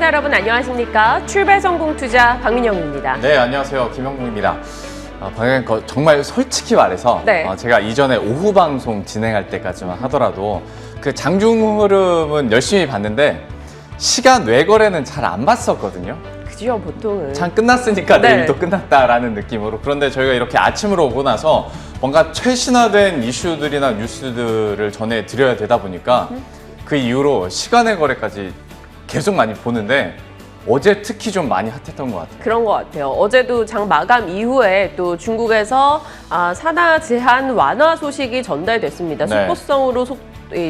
여러분 안녕하십니까? 출발 성공 투자 박민영입니다. 네, 안녕하세요. 김영국입니다. 방금 정말 솔직히 말해서 네. 제가 이전에 오후 방송 진행할 때까지만 하더라도 그 장중 흐름은 열심히 봤는데 시간 외거래는 잘 안 봤었거든요. 그죠, 보통은. 참 끝났으니까 네. 내일도 끝났다라는 느낌으로. 그런데 저희가 이렇게 아침으로 오고 나서 뭔가 최신화된 이슈들이나 뉴스들을 전해드려야 되다 보니까 그 이후로 시간의 거래까지 계속 많이 보는데 어제 특히 좀 많이 핫했던 것 같아요. 그런 것 같아요. 어제도 장 마감 이후에 또 중국에서 산하 제한 완화 소식이 전달됐습니다. 네. 속보성으로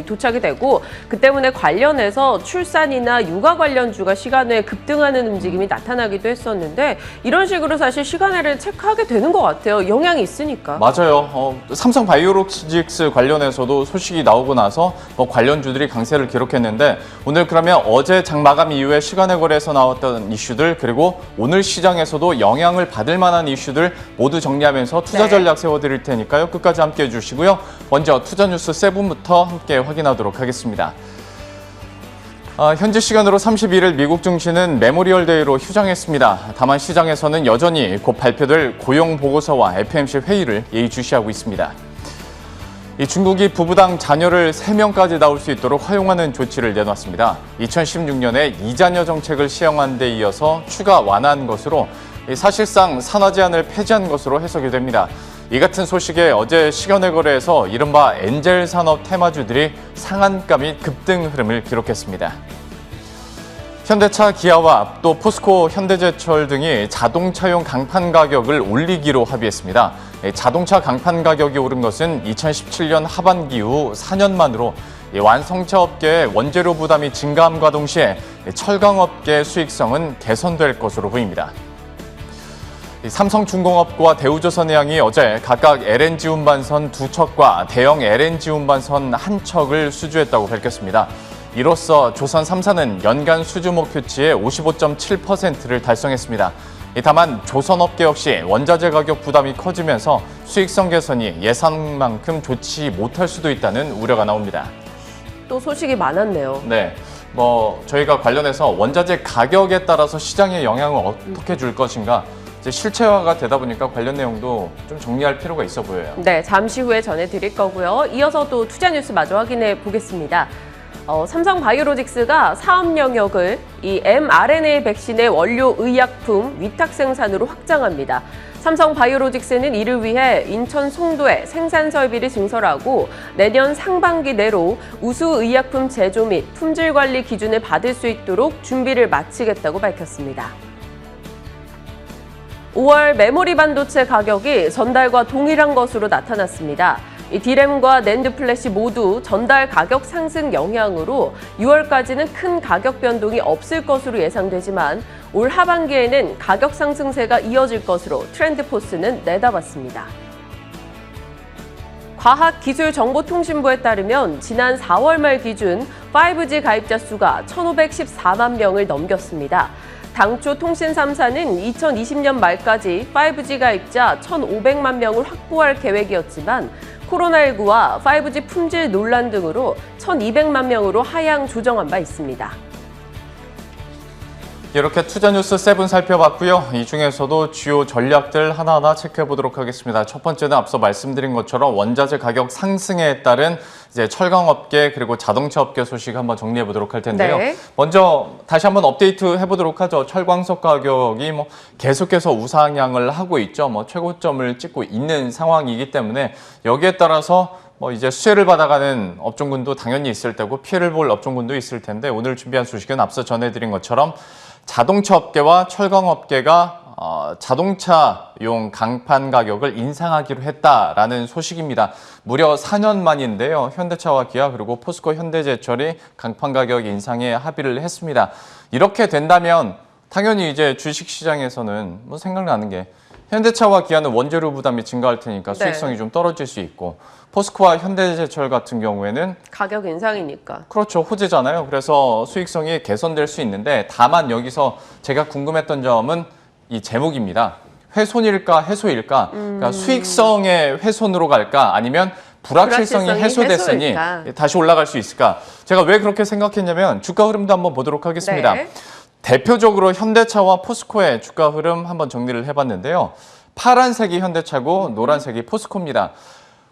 도착이 되고 그 때문에 관련해서 출산이나 육아 관련주가 시간외에 급등하는 움직임이 나타나기도 했었는데 이런 식으로 사실 시간외를 체크하게 되는 것 같아요. 영향이 있으니까. 맞아요. 삼성 바이오로직스 관련해서도 소식이 나오고 나서 관련주들이 강세를 기록했는데 오늘 그러면 어제 장 마감 이후에 시간외 거래에서 나왔던 이슈들 그리고 오늘 시장에서도 영향을 받을 만한 이슈들 모두 정리하면서 투자 전략 세워드릴 테니까요. 끝까지 함께해 주시고요. 먼저 투자뉴스 7부터 함께 확인하도록 하겠습니다. 현지 시간으로 31일 미국 증시는 메모리얼 데이로 휴장했습니다. 다만 시장에서는 여전히 곧 발표될 고용 보고서와 FOMC 회의를 예의주시하고 있습니다. 중국이 부부당 자녀를 3명까지 낳을 수 있도록 허용하는 조치를 내놨습니다. 2016년에 2자녀 정책을 시행한 데 이어서 추가 완화한 것으로 사실상 산하 제한을 폐지한 것으로 해석이 됩니다. 이 같은 소식에 어제 시간외 거래에서 이른바 엔젤 산업 테마주들이 상한가 및 급등 흐름을 기록했습니다. 현대차, 기아와 또 포스코, 현대제철 등이 자동차용 강판 가격을 올리기로 합의했습니다. 자동차 강판 가격이 오른 것은 2017년 하반기 이후 4년 만으로 완성차 업계의 원재료 부담이 증가함과 동시에 철강업계의 수익성은 개선될 것으로 보입니다. 삼성중공업과 대우조선해양이 어제 각각 LNG 운반선 2척과 대형 LNG 운반선 1척을 수주했다고 밝혔습니다. 이로써 조선 3사는 연간 수주 목표치의 55.7%를 달성했습니다. 다만 조선업계 역시 원자재 가격 부담이 커지면서 수익성 개선이 예상만큼 좋지 못할 수도 있다는 우려가 나옵니다. 또 소식이 많았네요. 네. 저희가 관련해서 원자재 가격에 따라서 시장에 영향을 어떻게 줄 것인가 이제 실체화가 되다 보니까 관련 내용도 좀 정리할 필요가 있어 보여요. 네, 잠시 후에 전해드릴 거고요. 이어서 또 투자 뉴스 마저 확인해 보겠습니다. 삼성 바이오로직스가 사업 영역을 이 mRNA 백신의 원료 의약품 위탁 생산으로 확장합니다. 삼성 바이오로직스는 이를 위해 인천 송도에 생산 설비를 증설하고 내년 상반기 내로 우수 의약품 제조 및 품질 관리 기준을 받을 수 있도록 준비를 마치겠다고 밝혔습니다. 5월 메모리 반도체 가격이 전달과 동일한 것으로 나타났습니다. 이 디램과 낸드 플래시 모두 전달 가격 상승 영향으로 6월까지는 큰 가격 변동이 없을 것으로 예상되지만 올 하반기에는 가격 상승세가 이어질 것으로 트렌드포스는 내다봤습니다. 과학기술정보통신부에 따르면 지난 4월 말 기준 5G 가입자 수가 1,514만 명을 넘겼습니다. 당초 통신 3사는 2020년 말까지 5G 가입자 1,500만 명을 확보할 계획이었지만 코로나19와 5G 품질 논란 등으로 1,200만 명으로 하향 조정한 바 있습니다. 이렇게 투자뉴스 7 살펴봤고요. 이 중에서도 주요 전략들 하나하나 체크해 보도록 하겠습니다. 첫 번째는 앞서 말씀드린 것처럼 원자재 가격 상승에 따른 이제 철강업계 그리고 자동차업계 소식 한번 정리해 보도록 할 텐데요. 네. 먼저 다시 한번 업데이트 해보도록 하죠. 철광석 가격이 계속해서 우상향을 하고 있죠. 최고점을 찍고 있는 상황이기 때문에 여기에 따라서 이제 수혜를 받아가는 업종군도 당연히 있을 테고 피해를 볼 업종군도 있을 텐데 오늘 준비한 소식은 앞서 전해드린 것처럼 자동차 업계와 철강업계가 자동차용 강판 가격을 인상하기로 했다라는 소식입니다. 무려 4년 만인데요. 현대차와 기아 그리고 포스코 현대제철이 강판 가격 인상에 합의를 했습니다. 이렇게 된다면 당연히 이제 주식시장에서는 생각나는 게 현대차와 기아는 원재료 부담이 증가할 테니까 수익성이 좀 떨어질 수 있고 포스코와 현대제철 같은 경우에는 가격 인상이니까. 그렇죠. 호재잖아요. 그래서 수익성이 개선될 수 있는데 다만 여기서 제가 궁금했던 점은 이 제목입니다. 훼손일까 해소일까? 그러니까 수익성의 훼손으로 갈까? 아니면 불확실성이 해소됐으니 해소일까? 다시 올라갈 수 있을까? 제가 왜 그렇게 생각했냐면 주가 흐름도 한번 보도록 하겠습니다. 네. 대표적으로 현대차와 포스코의 주가 흐름 한번 정리를 해봤는데요. 파란색이 현대차고 노란색이 포스코입니다.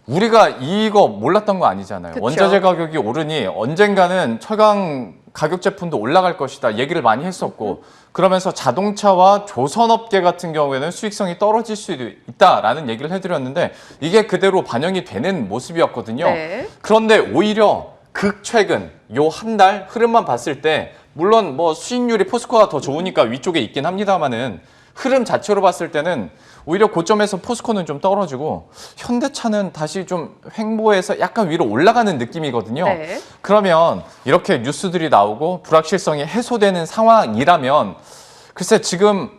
우리가 이거 몰랐던 거 아니잖아요. 그쵸. 원자재 가격이 오르니 언젠가는 철강 가격 제품도 올라갈 것이다 얘기를 많이 했었고 그러면서 자동차와 조선업계 같은 경우에는 수익성이 떨어질 수 있다라는 얘기를 해드렸는데 이게 그대로 반영이 되는 모습이었거든요. 네. 그런데 오히려 극최근 요 한 달 흐름만 봤을 때 물론 뭐 수익률이 포스코가 더 좋으니까 위쪽에 있긴 합니다만은 흐름 자체로 봤을 때는 오히려 고점에서 포스코는 좀 떨어지고 현대차는 다시 좀 횡보해서 약간 위로 올라가는 느낌이거든요. 네. 그러면 이렇게 뉴스들이 나오고 불확실성이 해소되는 상황이라면 글쎄 지금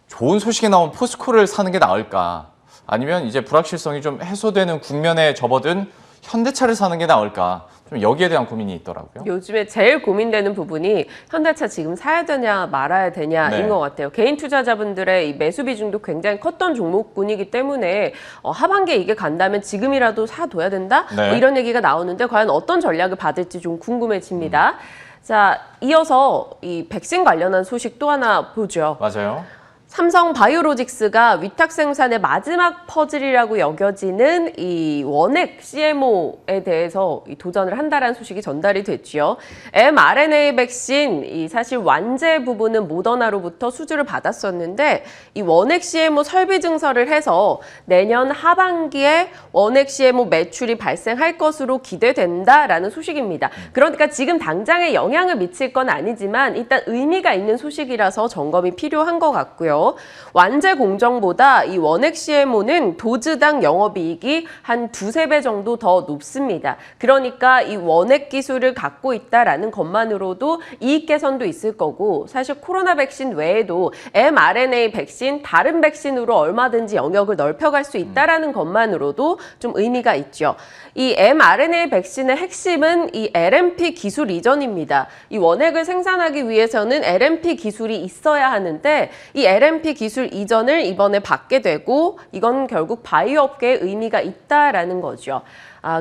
좋은 소식이 나온 포스코를 사는 게 나을까? 아니면 이제 불확실성이 좀 해소되는 국면에 접어든 현대차를 사는 게 나을까? 좀 여기에 대한 고민이 있더라고요. 요즘에 제일 고민되는 부분이 현대차 지금 사야 되냐 말아야 되냐인 네. 것 같아요. 개인 투자자분들의 이 매수 비중도 굉장히 컸던 종목군이기 때문에 하반기에 이게 간다면 지금이라도 사둬야 된다? 네. 뭐 이런 얘기가 나오는데 과연 어떤 전략을 받을지 좀 궁금해집니다. 자, 이어서 이 백신 관련한 소식 또 하나 보죠. 맞아요. 삼성 바이오로직스가 위탁 생산의 마지막 퍼즐이라고 여겨지는 이 원액 CMO에 대해서 이 도전을 한다라는 소식이 전달이 됐죠. mRNA 백신 이 사실 완제 부분은 모더나로부터 수주를 받았었는데 이 원액 CMO 설비 증설을 해서 내년 하반기에 원액 CMO 매출이 발생할 것으로 기대된다라는 소식입니다. 그러니까 지금 당장에 영향을 미칠 건 아니지만 일단 의미가 있는 소식이라서 점검이 필요한 것 같고요. 완제 공정보다 이 원액 CMO는 도즈당 영업이익이 한 두세 배 정도 더 높습니다. 그러니까 이 원액 기술을 갖고 있다라는 것만으로도 이익 개선도 있을 거고 사실 코로나 백신 외에도 mRNA 백신 다른 백신으로 얼마든지 영역을 넓혀갈 수 있다라는 것만으로도 좀 의미가 있죠. 이 mRNA 백신의 핵심은 이 LNP 기술 이전입니다. 이 원액을 생산하기 위해서는 LNP 기술이 있어야 하는데 이 LNP 기술 이전을 이번에 받게 되고 이건 결국 바이오 업계에 의미가 있다라는 거죠.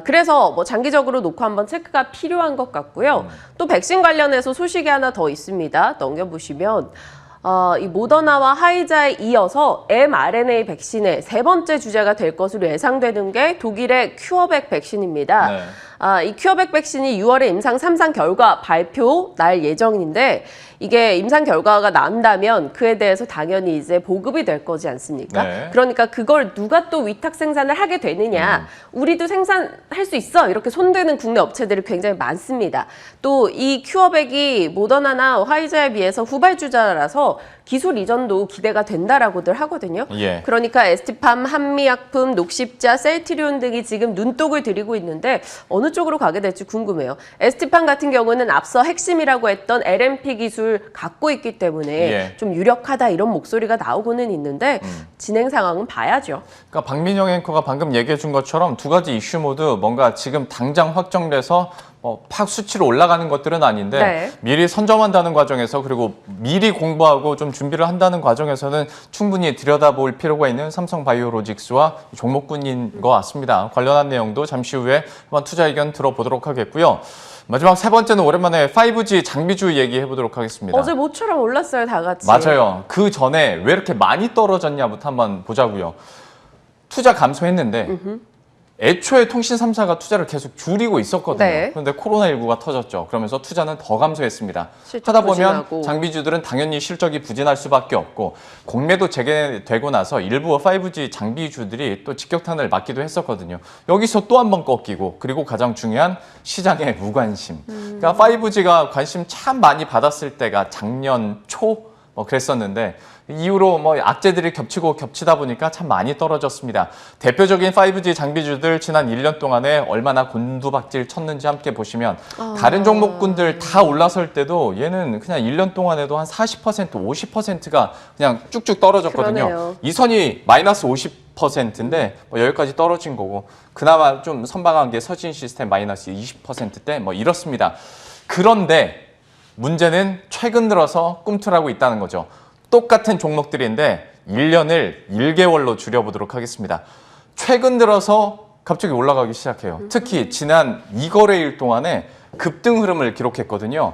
그래서 뭐 장기적으로 놓고 한번 체크가 필요한 것 같고요. 또 백신 관련해서 소식이 하나 더 있습니다. 넘겨보시면 이 모더나와 화이자에 이어서 mRNA 백신의 세 번째 주자가 될 것으로 예상되는 게 독일의 큐어백 백신입니다. 네. 이 큐어백 백신이 6월에 임상 3상 결과 발표 날 예정인데 이게 임상 결과가 난다면 그에 대해서 당연히 이제 보급이 될 거지 않습니까? 네. 그러니까 그걸 누가 또 위탁 생산을 하게 되느냐. 우리도 생산할 수 있어. 이렇게 손대는 국내 업체들이 굉장히 많습니다. 또 이 큐어백이 모더나나 화이자에 비해서 후발주자라서 기술 이전도 기대가 된다라고들 하거든요. 예. 그러니까 에스티팜, 한미약품, 녹십자, 셀트리온 등이 지금 눈독을 들이고 있는데 어느 쪽으로 가게 될지 궁금해요. 에스티팜 같은 경우는 앞서 핵심이라고 했던 LNP 기술 갖고 있기 때문에 예. 좀 유력하다 이런 목소리가 나오고는 있는데 진행 상황은 봐야죠. 그러니까 박민영 앵커가 방금 얘기해 준 것처럼 두 가지 이슈 모두 뭔가 지금 당장 확정돼서 팍 수치로 올라가는 것들은 아닌데 네. 미리 선점한다는 과정에서 그리고 미리 공부하고 좀 준비를 한다는 과정에서는 충분히 들여다볼 필요가 있는 삼성 바이오로직스와 종목군인 것 같습니다. 관련한 내용도 잠시 후에 한번 투자 의견 들어보도록 하겠고요. 마지막 세 번째는 오랜만에 5G 장비주 얘기해 보도록 하겠습니다. 어제 모처럼 올랐어요, 다 같이. 맞아요. 그 전에 왜 이렇게 많이 떨어졌냐부터 한번 보자고요. 투자 감소했는데 애초에 통신 3사가 투자를 계속 줄이고 있었거든요. 네. 그런데 코로나19가 터졌죠. 그러면서 투자는 더 감소했습니다. 실적 하다 보면 부진하고. 장비주들은 당연히 실적이 부진할 수밖에 없고 공매도 재개되고 나서 일부 5G 장비주들이 또 직격탄을 맞기도 했었거든요. 여기서 또 한 번 꺾이고 그리고 가장 중요한 시장의 무관심. 그러니까 5G가 관심 참 많이 받았을 때가 작년 초 그랬었는데 이후로 악재들이 겹치다 보니까 참 많이 떨어졌습니다. 대표적인 5G 장비주들 지난 1년 동안에 얼마나 곤두박질 쳤는지 함께 보시면 다른 종목군들 다 올라설 때도 얘는 그냥 1년 동안에도 한 40%, 50%가 그냥 쭉쭉 떨어졌거든요. 그러네요. 이 선이 마이너스 50%인데 여기까지 떨어진 거고 그나마 좀 선방한 게 서진 시스템 마이너스 20%대 이렇습니다. 그런데 문제는 최근 들어서 꿈틀하고 있다는 거죠. 똑같은 종목들인데 1년을 1개월로 줄여보도록 하겠습니다. 최근 들어서 갑자기 올라가기 시작해요. 특히 지난 2거래일 동안에 급등 흐름을 기록했거든요.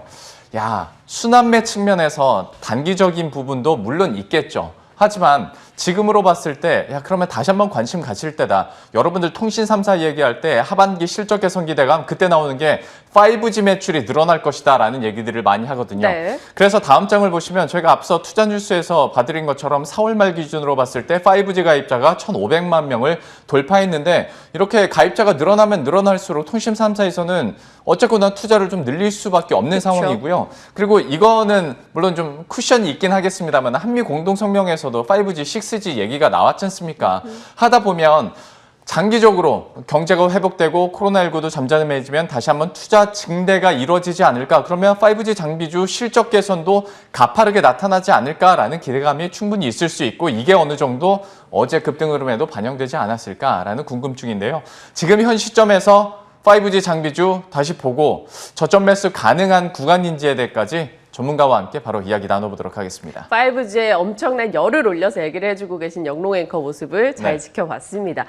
야, 순환매 측면에서 단기적인 부분도 물론 있겠죠. 하지만 지금으로 봤을 때, 야, 그러면 다시 한번 관심 가질 때다. 여러분들 통신 3사 얘기할 때 하반기 실적 개선 기대감 그때 나오는 게 5G 매출이 늘어날 것이다 라는 얘기들을 많이 하거든요. 네. 그래서 다음 장을 보시면 저희가 앞서 투자 뉴스에서 봐드린 것처럼 4월 말 기준으로 봤을 때 5G 가입자가 1,500만 명을 돌파했는데 이렇게 가입자가 늘어나면 늘어날수록 통신 3사에서는 어쨌거나 투자를 좀 늘릴 수밖에 없는 그쵸. 상황이고요. 그리고 이거는 물론 좀 쿠션이 있긴 하겠습니다만 한미 공동성명에서도 5G, 6G 얘기가 나왔지 않습니까? 하다 보면 장기적으로 경제가 회복되고 코로나19도 잠잠해지면 다시 한번 투자 증대가 이루어지지 않을까? 그러면 5G 장비주 실적 개선도 가파르게 나타나지 않을까라는 기대감이 충분히 있을 수 있고 이게 어느 정도 어제 급등 흐름에도 반영되지 않았을까라는 궁금증인데요. 지금 현 시점에서 5G 장비주 다시 보고 저점 매수 가능한 구간인지에 대해까지 전문가와 함께 바로 이야기 나눠보도록 하겠습니다. 5G에 엄청난 열을 올려서 얘기를 해주고 계신 영롱 앵커 모습을 잘 네. 지켜봤습니다.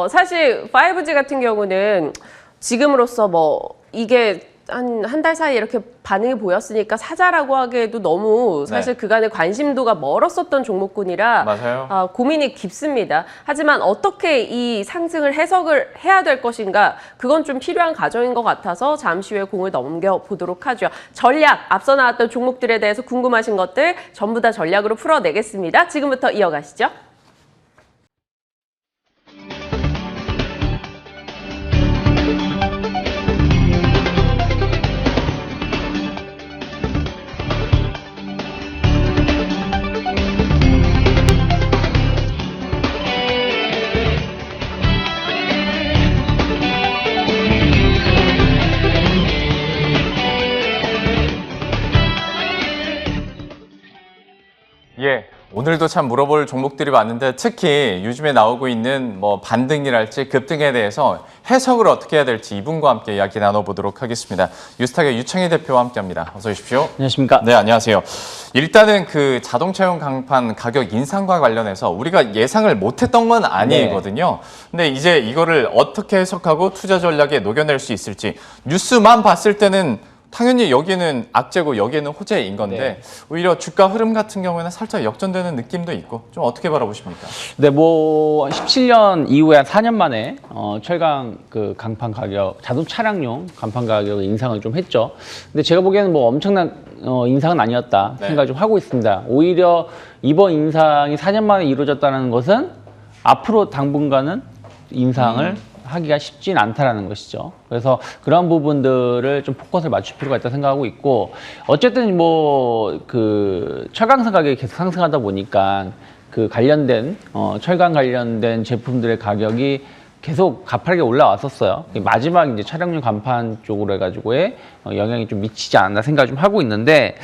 사실 5G 같은 경우는 지금으로서 뭐 이게 한 달 사이에 이렇게 반응이 보였으니까 사자라고 하기에도 너무 사실 네. 그간의 관심도가 멀었었던 종목군이라 맞아요. 고민이 깊습니다. 하지만 어떻게 이 상승을 해석을 해야 될 것인가 그건 좀 필요한 과정인 것 같아서 잠시 후에 공을 넘겨보도록 하죠. 전략, 앞서 나왔던 종목들에 대해서 궁금하신 것들 전부 다 전략으로 풀어내겠습니다. 지금부터 이어가시죠. 예, 오늘도 참 물어볼 종목들이 많은데 특히 요즘에 나오고 있는 뭐 반등이랄지 급등에 대해서 해석을 어떻게 해야 될지 이분과 함께 이야기 나눠보도록 하겠습니다. 유스탁의 유창희 대표와 함께합니다. 어서 오십시오. 안녕하십니까. 네, 안녕하세요. 일단은 그 자동차용 강판 가격 인상과 관련해서 우리가 예상을 못했던 건 아니거든요. 근데 이제 이거를 어떻게 해석하고 투자 전략에 녹여낼 수 있을지 뉴스만 봤을 때는 당연히 여기는 악재고 여기는 호재인 건데 오히려 주가 흐름 같은 경우에는 살짝 역전되는 느낌도 있고 좀 어떻게 바라보십니까? 네, 뭐 17년 이후에 한 4년 만에 철강 그 강판 가격, 자동 차량용 강판 가격 인상을 좀 했죠. 근데 제가 보기에는 뭐 엄청난 인상은 아니었다 생각을 좀 하고 있습니다. 오히려 이번 인상이 4년 만에 이루어졌다는 것은 앞으로 당분간은 인상을 하기가 쉽진 않다라는 것이죠. 그래서 그런 부분들을 좀 포커스를 맞출 필요가 있다 생각하고 있고, 어쨌든 뭐 그 철강산 가격이 계속 상승하다 보니까 그 관련된 철강 관련된 제품들의 가격이 계속 가파르게 올라왔었어요. 마지막 이제 차량용 간판 쪽으로 해가지고의 영향이 좀 미치지 않았나 생각을 좀 하고 있는데,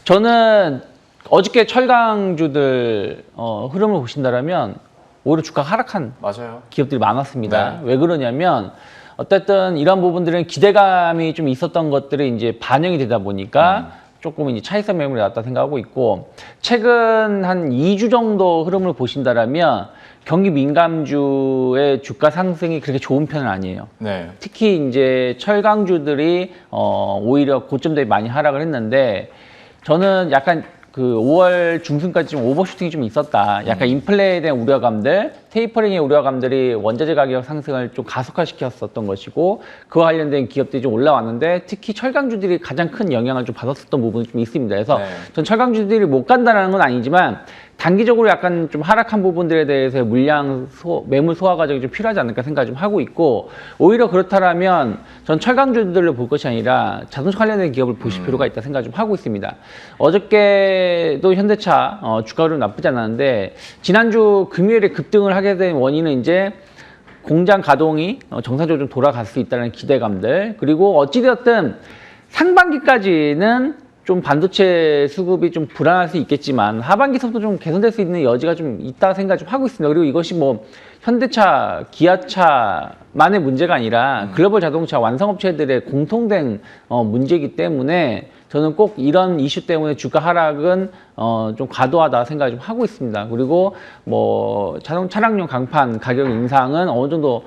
저는 어저께 철강주들 흐름을 보신다라면 오히려 주가가 하락한 맞아요. 기업들이 많았습니다. 네. 왜 그러냐면 어쨌든 이런 부분들은 기대감이 좀 있었던 것들이 이제 반영이 되다 보니까 조금 이제 차익선 매물이 나왔다 생각하고 있고, 최근 한 2주 정도 흐름을 보신다라면 경기 민감주의 주가 상승이 그렇게 좋은 편은 아니에요. 네. 특히 이제 철강주들이 오히려 고점 대비 많이 하락을 했는데, 저는 약간 그 5월 중순까지 좀 오버슈팅이 좀 있었다. 약간 인플레에 대한 우려감들, 테이퍼링의 우려감들이 원자재 가격 상승을 좀 가속화시켰었던 것이고, 그와 관련된 기업들이 좀 올라왔는데, 특히 철강주들이 가장 큰 영향을 좀 받았었던 부분이 좀 있습니다. 그래서 네. 전 철강주들이 못 간다는 건 아니지만, 단기적으로 약간 좀 하락한 부분들에 대해서 매물 소화 과정이 좀 필요하지 않을까 생각을 좀 하고 있고, 오히려 그렇다면 전 철강주들을 볼 것이 아니라 자동차 관련된 기업을 보실 필요가 있다 생각을 좀 하고 있습니다. 어저께도 현대차 주가 흐름 나쁘지 않았는데, 지난주 금요일에 급등을 하게 된 원인은 이제 공장 가동이 정상적으로 좀 돌아갈 수 있다는 기대감들, 그리고 어찌되었든 상반기까지는 좀 반도체 수급이 좀 불안할 수 있겠지만 하반기서부터 좀 개선될 수 있는 여지가 좀 있다 생각 좀 하고 있습니다. 그리고 이것이 뭐 현대차, 기아차만의 문제가 아니라 글로벌 자동차 완성업체들의 공통된 문제이기 때문에 저는 꼭 이런 이슈 때문에 주가 하락은 좀 과도하다 생각을 좀 하고 있습니다. 그리고 뭐 차량용 강판 가격 인상은 어느 정도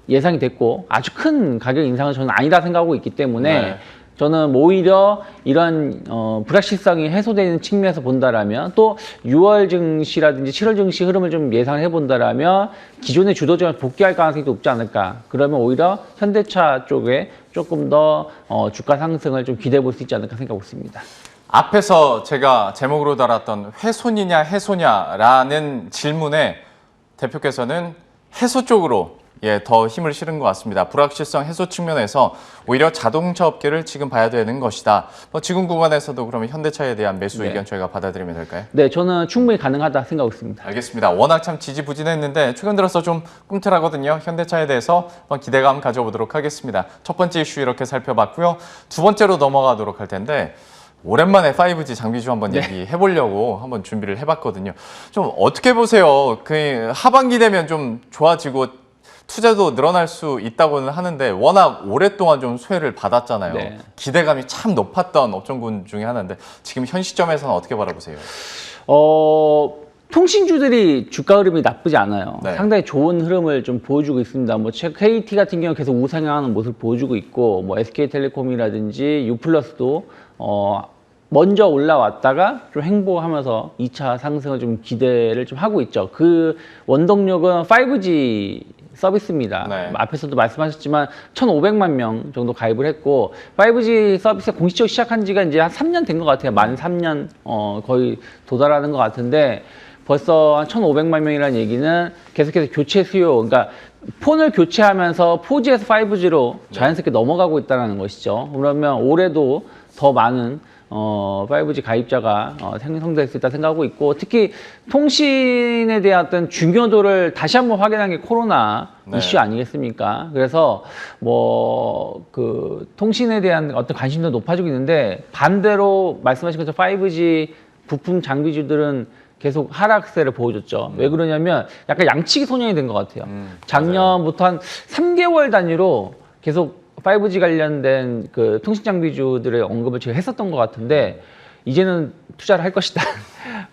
예상이 됐고, 아주 큰 가격 인상은 저는 아니다 생각하고 있기 때문에 저는 오히려 이런 불확실성이 해소되는 측면에서 본다라면 또 6월 증시라든지 7월 증시 흐름을 좀 예상해 본다라면 기존의 주도주가 복귀할 가능성이 높지 않을까. 그러면 오히려 현대차 쪽에 조금 더 주가 상승을 좀 기대해 볼 수 있지 않을까 생각하고 있습니다. 앞에서 제가 제목으로 달았던 훼손이냐 해소냐라는 질문에 대표께서는 해소 쪽으로 더 힘을 실은 것 같습니다. 불확실성 해소 측면에서 오히려 자동차 업계를 지금 봐야 되는 것이다. 지금 구간에서도 그러면 현대차에 대한 매수 의견 저희가 받아들이면 될까요? 네, 저는 충분히 가능하다 생각하고 있습니다. 알겠습니다. 워낙 참 지지부진했는데 최근 들어서 좀 꿈틀하거든요. 현대차에 대해서 한번 기대감 가져보도록 하겠습니다. 첫 번째 이슈 이렇게 살펴봤고요. 두 번째로 넘어가도록 할 텐데 오랜만에 5G 장비주 한번 얘기해보려고 한번 준비를 해봤거든요. 좀 어떻게 보세요? 그 하반기 되면 좀 좋아지고 투자도 늘어날 수 있다고는 하는데 워낙 오랫동안 좀 수혜를 받았잖아요. 네. 기대감이 참 높았던 업종군 중에 하나인데 지금 현 시점에서는 어떻게 바라보세요? 통신주들이 주가 흐름이 나쁘지 않아요. 네. 상당히 좋은 흐름을 좀 보여주고 있습니다. 뭐 KT 같은 경우 계속 우상향하는 모습을 보여주고 있고, 뭐 SK텔레콤이라든지 유플러스도 먼저 올라왔다가 좀 행보하면서 2차 상승을 좀 기대를 좀 하고 있죠. 그 원동력은 5G 서비스입니다. 네. 앞에서도 말씀하셨지만 1,500만 명 정도 가입을 했고 5G 서비스가 공식적으로 시작한 지가 이제 한 3년 된 것 같아요. 만 3년 거의 도달하는 것 같은데 벌써 한 1,500만 명이라는 얘기는 계속해서 교체 수요, 그러니까 폰을 교체하면서 4G에서 5G로 자연스럽게 넘어가고 있다는 것이죠. 그러면 올해도 더 많은 5G 가입자가 생성될 수 있다 생각하고 있고, 특히 통신에 대한 어떤 중요도를 다시 한번 확인한 게 코로나 이슈 아니겠습니까? 그래서 그 통신에 대한 어떤 관심도 높아지고 있는데, 반대로 말씀하신 것처럼 5G 부품 장비주들은 계속 하락세를 보여줬죠. 왜 그러냐면 약간 양치기 소년이 된 것 같아요. 작년부터 한 3개월 단위로 계속 5G 관련된 그 통신 장비주들의 언급을 제가 했었던 것 같은데 이제는 투자를 할 것이다.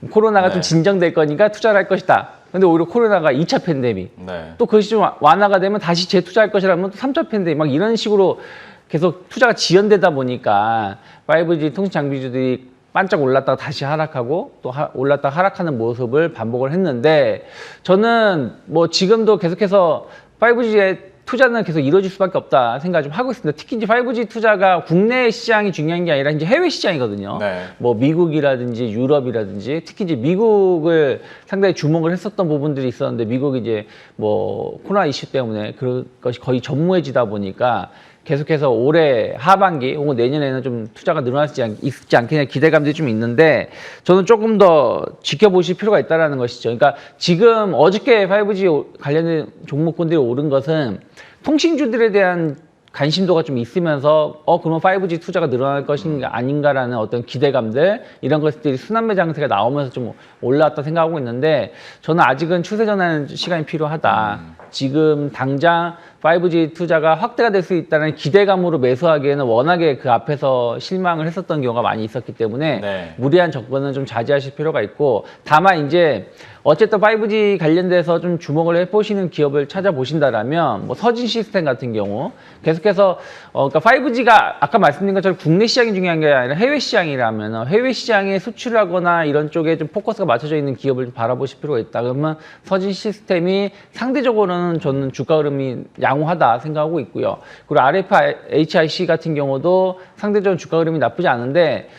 코로나가 좀 진정될 거니까 투자를 할 것이다. 근데 오히려 코로나가 2차 팬데믹. 또 그것이 좀 완화가 되면 다시 재투자할 것이라면 또 3차 팬데믹. 막 이런 식으로 계속 투자가 지연되다 보니까 5G 통신 장비주들이 반짝 올랐다가 다시 하락하고 또 올랐다가 하락하는 모습을 반복을 했는데, 저는 뭐 지금도 계속해서 5G에 투자는 계속 이루어질 수밖에 없다 생각을 좀 하고 있습니다. 특히 이제 5G 투자가 국내 시장이 중요한 게 아니라 이제 해외 시장이거든요. 뭐 미국이라든지 유럽이라든지, 특히 이제 미국을 상당히 주목을 했었던 부분들이 있었는데, 미국이 이제 뭐 코로나 이슈 때문에 그것이 거의 전무해지다 보니까 계속해서 올해 하반기 혹은 내년에는 좀 투자가 늘어나지 있지 않겠냐 기대감들이 좀 있는데, 저는 조금 더 지켜보실 필요가 있다는 것이죠. 그러니까 지금 어저께 5G 관련된 종목군들이 오른 것은 통신주들에 대한 관심도가 좀 있으면서 그러면 5G 투자가 늘어날 것인가 아닌가라는 어떤 기대감들, 이런 것들이 순환매 장세가 나오면서 좀 올라왔다 생각하고 있는데, 저는 아직은 추세 전환 시간이 필요하다. 지금 당장 5G 투자가 확대가 될 수 있다는 기대감으로 매수하기에는 워낙에 그 앞에서 실망을 했었던 경우가 많이 있었기 때문에 무리한 접근은 좀 자제하실 필요가 있고, 다만 이제 어쨌든 5G 관련돼서 좀 주목을 해보시는 기업을 찾아보신다라면 뭐 서진 시스템 같은 경우 계속해서 그러니까 5G가 아까 말씀드린 것처럼 국내 시장이 중요한 게 아니라 해외 시장이라면 해외 시장에 수출하거나 이런 쪽에 좀 포커스가 맞춰져 있는 기업을 좀 바라보실 필요가 있다. 그러면 서진 시스템이 상대적으로는 저는 주가 흐름이 양호하다 생각하고 있고요. 그리고 RFHIC 같은 경우도 상대적으로 주가 흐름이 나쁘지 않은데,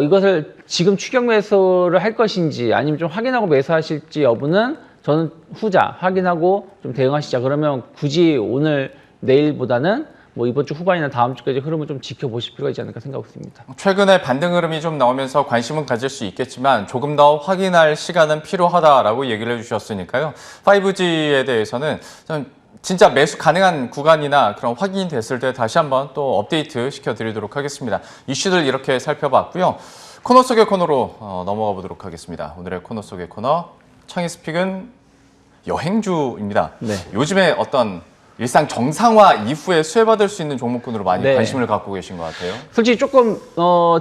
이것을 지금 추격 매수를 할 것인지 아니면 좀 확인하고 매수하실지 여부는 저는 후자, 확인하고 좀 대응하시자. 그러면 굳이 오늘 내일보다는 뭐 이번 주 후반이나 다음 주까지 흐름을 좀 지켜보실 필요가 있지 않을까 생각하고 있습니다. 최근에 반등 흐름이 좀 나오면서 관심은 가질 수 있겠지만 조금 더 확인할 시간은 필요하다라고 얘기를 해주셨으니까요. 5G에 대해서는 좀 진짜 매수 가능한 구간이나 그런 확인이 됐을 때 다시 한번 또 업데이트 시켜드리도록 하겠습니다. 이슈들 이렇게 살펴봤고요. 코너 속의 코너로 넘어가 보도록 하겠습니다. 오늘의 코너 속의 코너, 창의스픽은 여행주입니다. 요즘에 어떤 일상 정상화 이후에 수혜받을 수 있는 종목군으로 많이 관심을 갖고 계신 것 같아요. 솔직히 조금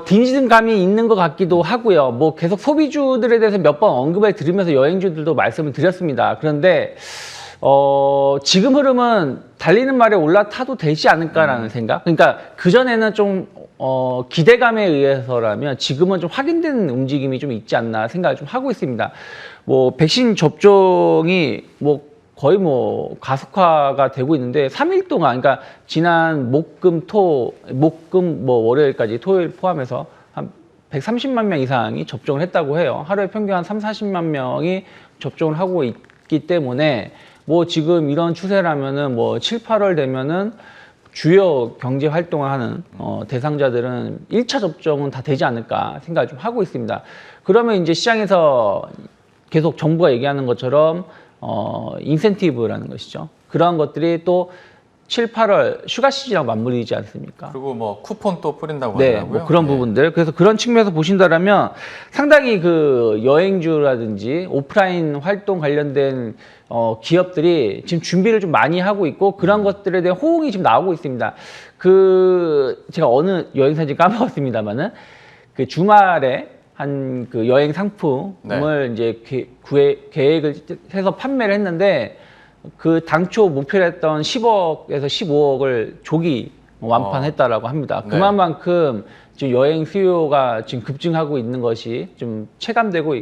딘지든 감이 있는 것 같기도 하고요. 뭐 계속 소비주들에 대해서 몇 번 언급을 드리면서 여행주들도 말씀을 드렸습니다. 그런데 지금 흐름은 달리는 말에 올라타도 되지 않을까라는 생각. 그러니까 그전에는 좀 기대감에 의해서라면 지금은 좀 확인된 움직임이 좀 있지 않나 생각을 좀 하고 있습니다. 뭐 백신 접종이 뭐 거의 뭐 가속화가 되고 있는데 3일 동안, 그러니까 지난 목금 뭐 월요일까지 토요일 포함해서 한 130만 명 이상이 접종을 했다고 해요. 하루에 평균 한 40만 명이 접종을 하고 있기 때문에 뭐 지금 이런 추세라면은 뭐 7, 8월 되면은 주요 경제 활동을 하는 대상자들은 1차 접종은 다 되지 않을까 생각을 좀 하고 있습니다. 그러면 이제 시장에서 계속 정부가 얘기하는 것처럼 인센티브라는 것이죠. 그러한 것들이 또 7, 8월 휴가 시즌하고 맞물리지 않습니까? 그리고 뭐 쿠폰 또 뿌린다고 네, 하더라고요. 뭐 그런 부분들. 그래서 그런 측면에서 보신다라면 상당히 그 여행주라든지 오프라인 활동 관련된 기업들이 지금 준비를 좀 많이 하고 있고 그런 것들에 대한 호응이 지금 나오고 있습니다. 제가 어느 여행사인지 까먹었습니다만은 그 주말에 한 그 여행 상품을 이제 계획을 해서 판매를 했는데 그 당초 목표로 했던 10억에서 15억을 조기 완판했다라고 합니다. 네. 그만큼 지금 여행 수요가 지금 급증하고 있는 것이 좀 체감되고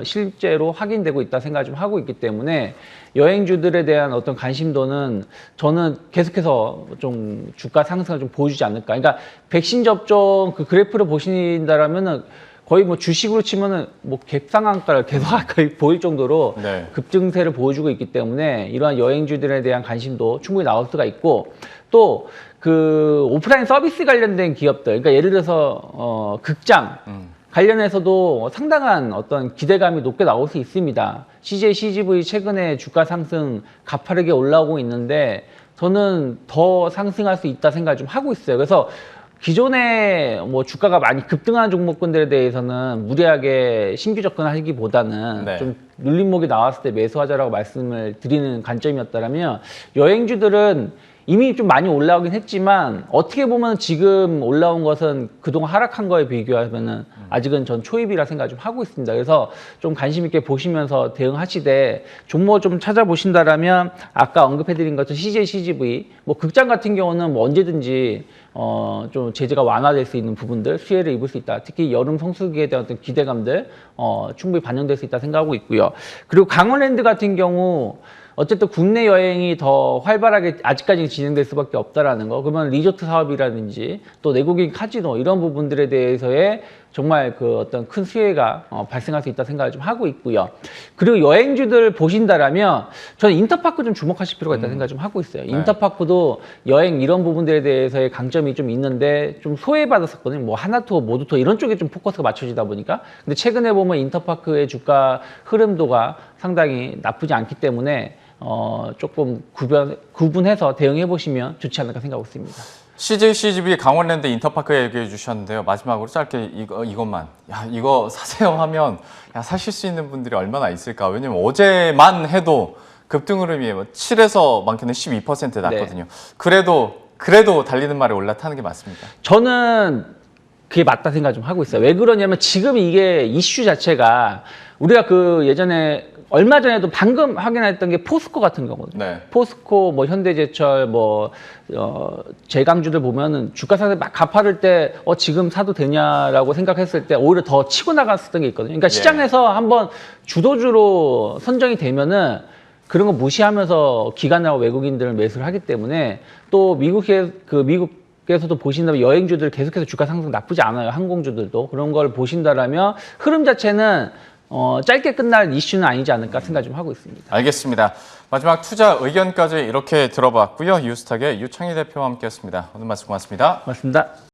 실제로 확인되고 있다 생각을 좀 하고 있기 때문에 여행주들에 대한 어떤 관심도는 저는 계속해서 좀 주가 상승을 좀 보여주지 않을까. 그러니까 백신 접종 그 그래프를 보신다라면은 거의 뭐 주식으로 치면은 뭐 갭상한가를 계속 가까이 보일 정도로 네. 급증세를 보여주고 있기 때문에 이러한 여행주들에 대한 관심도 충분히 나올 수가 있고 또 그 오프라인 서비스 관련된 기업들, 그러니까 예를 들어서 극장 관련해서도 상당한 어떤 기대감이 높게 나올 수 있습니다. CJ, CGV 최근에 주가 상승 가파르게 올라오고 있는데 저는 더 상승할 수 있다 생각을 좀 하고 있어요. 그래서 기존에 뭐 주가가 많이 급등한 종목군들에 대해서는 무리하게 신규 접근하기보다는 네. 좀 눌림목이 나왔을 때 매수하자라고 말씀을 드리는 관점이었다면 여행주들은 이미 좀 많이 올라오긴 했지만 어떻게 보면 지금 올라온 것은 그동안 하락한 거에 비교하면은 아직은 전 초입이라 생각을 좀 하고 있습니다. 그래서 좀 관심 있게 보시면서 대응하시되 종목 좀 찾아보신다라면 아까 언급해드린 것처럼 CJ, CGV 뭐 극장 같은 경우는 뭐 언제든지 좀 제재가 완화될 수 있는 부분들 수혜를 입을 수 있다. 특히 여름 성수기에 대한 어떤 기대감들 충분히 반영될 수 있다 생각하고 있고요. 그리고 강원랜드 같은 경우 어쨌든 국내 여행이 더 활발하게 아직까지 진행될 수밖에 없다라는 거. 그러면 리조트 사업이라든지 또 내국인 카지노 이런 부분들에 대해서의 정말 그 어떤 큰 수혜가 발생할 수 있다 생각을 좀 하고 있고요. 그리고 여행주들 보신다라면 저는 인터파크 좀 주목하실 필요가 있다 생각을 좀 하고 있어요. 네. 인터파크도 여행 이런 부분들에 대해서의 강점이 좀 있는데 좀 소외받았었거든요. 뭐 하나투어, 모두투어 이런 쪽에 좀 포커스가 맞춰지다 보니까. 근데 최근에 보면 인터파크의 주가 흐름도가 상당히 나쁘지 않기 때문에 조금 구분해서 대응해 보시면 좋지 않을까 생각하고 있습니다. CJ, CGV, 강원랜드, 인터파크 얘기해 주셨는데요. 마지막으로 짧게 이것만. 야, 이거 사세요 하면 야, 사실 수 있는 분들이 얼마나 있을까? 왜냐면 어제만 해도 급등 흐름이 7에서 많게는 12% 났거든요. 네. 그래도 달리는 말에 올라타는 게 맞습니까? 저는 그게 맞다 생각 좀 하고 있어요. 왜 그러냐면 지금 이게 이슈 자체가 우리가 그 예전에 얼마 전에도 방금 확인했던 게 포스코 같은 거거든요. 네. 포스코, 뭐 현대제철, 뭐 제강주들 보면은 주가 상승 막 가파를 때 지금 사도 되냐라고 생각했을 때 오히려 더 치고 나갔었던 게 있거든요. 그러니까 시장에서 한번 주도주로 선정이 되면은 그런 거 무시하면서 기관하고 외국인들은 매수를 하기 때문에 또 미국에서도 보신다면 여행주들 계속해서 주가 상승 나쁘지 않아요. 항공주들도 그런 걸 보신다라면 흐름 자체는 짧게 끝날 이슈는 아니지 않을까 생각 좀 하고 있습니다. 알겠습니다. 마지막 투자 의견까지 이렇게 들어봤고요. 유스탁의 유창희 대표와 함께했습니다. 오늘 말씀 고맙습니다. 고맙습니다.